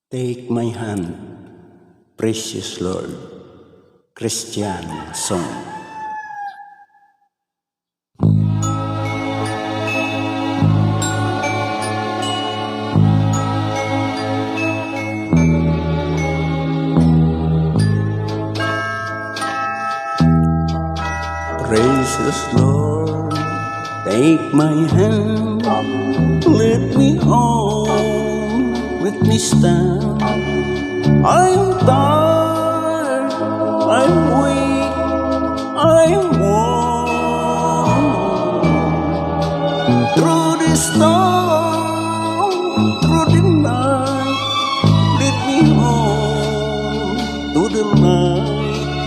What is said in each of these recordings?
Take my hand, precious Lord. Christian song. Precious Lord, take my hand, lead me on, let me stand. I'm tired, I'm weak, I'm worn. Through the storm, through the night, lead me on to the light.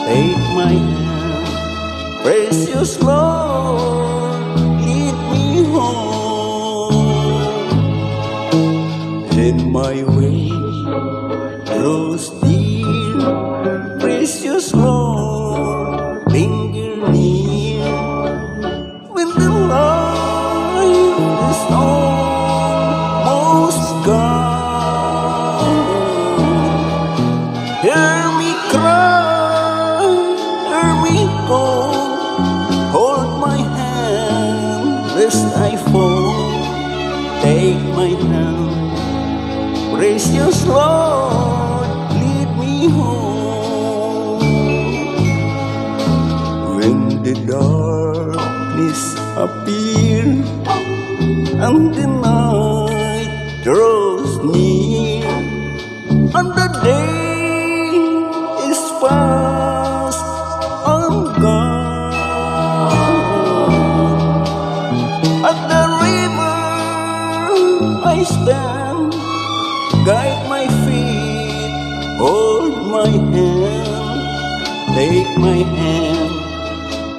Take my hand, precious Lord, lead me home. In my way grows dear, precious Lord, linger near. When the light is almost gone, hear me cry, hear me call. Hold my hand lest I fall. Take my hand, precious Lord, lead me home. When the darkness appears and the night draws near, and the day is past and gone, at the river I stand. Guide my feet, hold my hand, take my hand,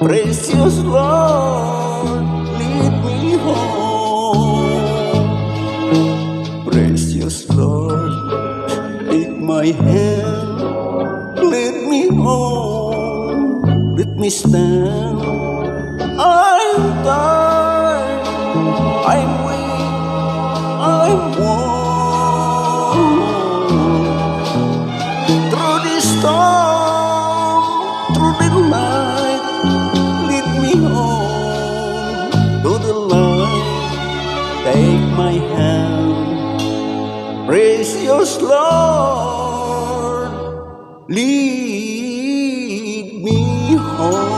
precious Lord, lead me home. Precious Lord, take my hand, lead me home, let me stand. I'm tired, I'm weak, I'm worn. Through the storm, through the night, lead me home to the light. Take my hand, precious Lord, lead me home.